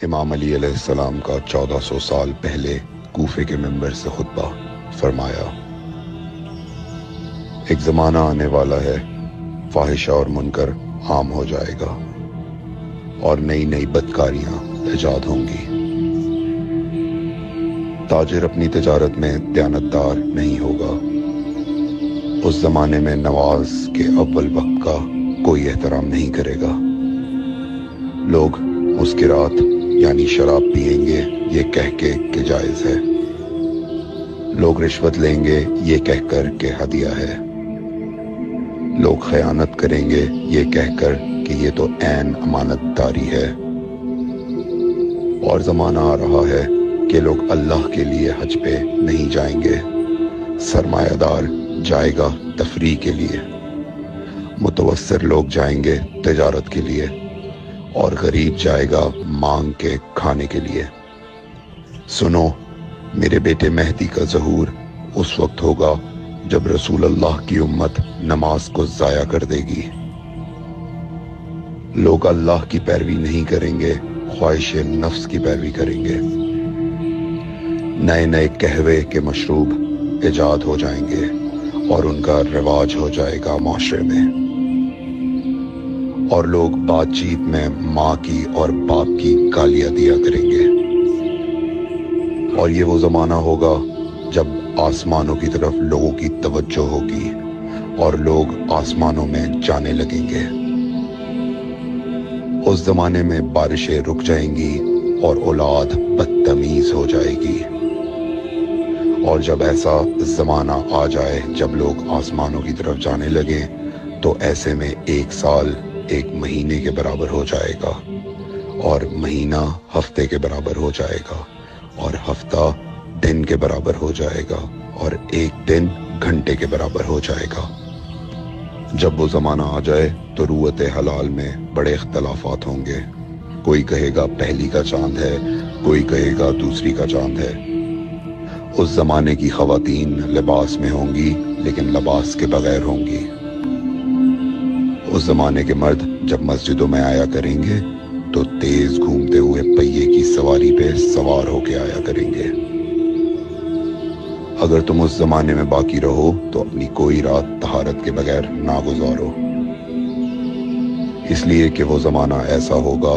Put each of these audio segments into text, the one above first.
امام علی علیہ السلام کا 1400 سال پہلے کوفے کے منبر سے خطبہ فرمایا، ایک زمانہ آنے والا ہے، فاحشہ اور منکر عام ہو جائے گا اور نئی نئی بدکاریاں ایجاد ہوں گی۔ تاجر اپنی تجارت میں دیانتدار نہیں ہوگا۔ اس زمانے میں نماز کے اول وقت کا کوئی احترام نہیں کرے گا۔ لوگ مسکرات یعنی شراب پئیں گے یہ کہہ کے کہ جائز ہے۔ لوگ رشوت لیں گے یہ کہہ کر کہ ہدیہ ہے۔ لوگ خیانت کریں گے یہ کہہ کر کہ یہ تو عین امانت داری ہے۔ اور زمانہ آ رہا ہے کہ لوگ اللہ کے لیے حج پہ نہیں جائیں گے، سرمایہ دار جائے گا تفریح کے لیے، متوسر لوگ جائیں گے تجارت کے لیے، اور غریب جائے گا مانگ کے کھانے کے لیے۔ سنو، میرے بیٹے مہدی کا ظہور اس وقت ہوگا جب رسول اللہ کی امت نماز کو ضائع کر دے گی۔ لوگ اللہ کی پیروی نہیں کریں گے، خواہش نفس کی پیروی کریں گے۔ نئے نئے قہوے کے مشروب ایجاد ہو جائیں گے اور ان کا رواج ہو جائے گا معاشرے میں، اور لوگ بات چیت میں ماں کی اور باپ کی گالیاں دیا کریں گے۔ اور یہ وہ زمانہ ہوگا جب آسمانوں کی طرف لوگوں کی توجہ ہوگی اور لوگ آسمانوں میں جانے لگیں گے۔ اس زمانے میں بارشیں رک جائیں گی اور اولاد بدتمیز ہو جائے گی۔ اور جب ایسا زمانہ آ جائے جب لوگ آسمانوں کی طرف جانے لگیں تو ایسے میں ایک سال ایک مہینے کے برابر ہو جائے گا، اور مہینہ ہفتے کے برابر ہو جائے گا، اور ہفتہ دن کے برابر ہو جائے گا، اور ایک دن گھنٹے کے برابر ہو جائے گا۔ جب وہ زمانہ آ جائے تو روت حلال میں بڑے اختلافات ہوں گے۔ کوئی کہے گا پہلی کا چاند ہے، کوئی کہے گا دوسری کا چاند ہے۔ اس زمانے کی خواتین لباس میں ہوں گی لیکن لباس کے بغیر ہوں گی۔ اس زمانے کے مرد جب مسجدوں میں آیا کریں گے تو تیز گھومتے ہوئے پہیے کی سواری پہ سوار ہو کے آیا کریں گے۔ اگر تم اس زمانے میں باقی رہو تو اپنی کوئی رات طہارت کے بغیر نہ گزارو، اس لیے کہ وہ زمانہ ایسا ہوگا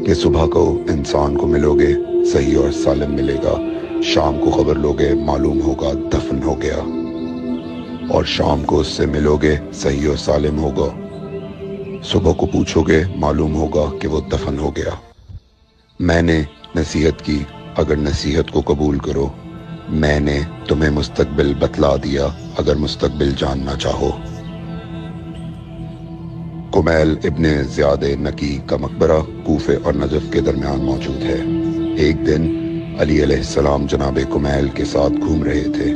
کہ صبح کو انسان کو ملو گے صحیح اور سالم ملے گا، شام کو خبر لوگے معلوم ہوگا دفن ہو گیا، اور شام کو اس سے ملو گے صحیح اور سالم ہوگا، صبح کو پوچھو گے معلوم ہوگا کہ وہ دفن ہو گیا۔ میں نے نصیحت کی، اگر نصیحت کو قبول کرو، میں نے تمہیں مستقبل بتلا دیا اگر مستقبل جاننا چاہو۔ کمیل ابن زیاد نکی کا مقبرہ کوفے اور نجف کے درمیان موجود ہے۔ ایک دن علی علیہ السلام جناب کمیل کے ساتھ گھوم رہے تھے۔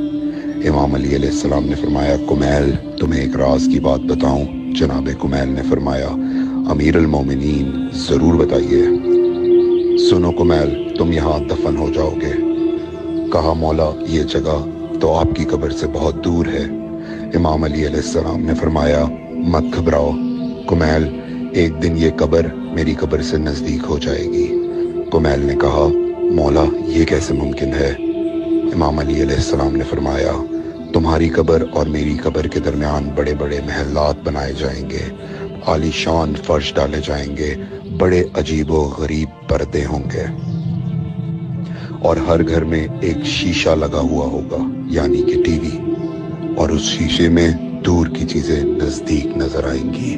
امام علی علیہ السلام نے فرمایا، کمیل تمہیں ایک راز کی بات بتاؤں؟ جناب کمیل نے فرمایا، امیر المومنین ضرور بتائیے۔ سنو کمیل، تم یہاں دفن ہو جاؤ گے۔ کہا، مولا یہ جگہ تو آپ کی قبر سے بہت دور ہے۔ امام علی علیہ السلام نے فرمایا، مت گھبراؤ کمیل، ایک دن یہ قبر میری قبر سے نزدیک ہو جائے گی۔ کمیل نے کہا، مولا یہ کیسے ممکن ہے؟ امام علی علیہ السلام نے فرمایا، تمہاری قبر اور میری قبر کے درمیان بڑے بڑے محلات بنائے جائیں گے، عالی شان فرش ڈالے جائیں گے، بڑے عجیب و غریب پردے ہوں گے، اور ہر گھر میں ایک شیشہ لگا ہوا ہوگا یعنی کہ ٹی وی، اور اس شیشے میں دور کی چیزیں نزدیک نظر آئیں گی۔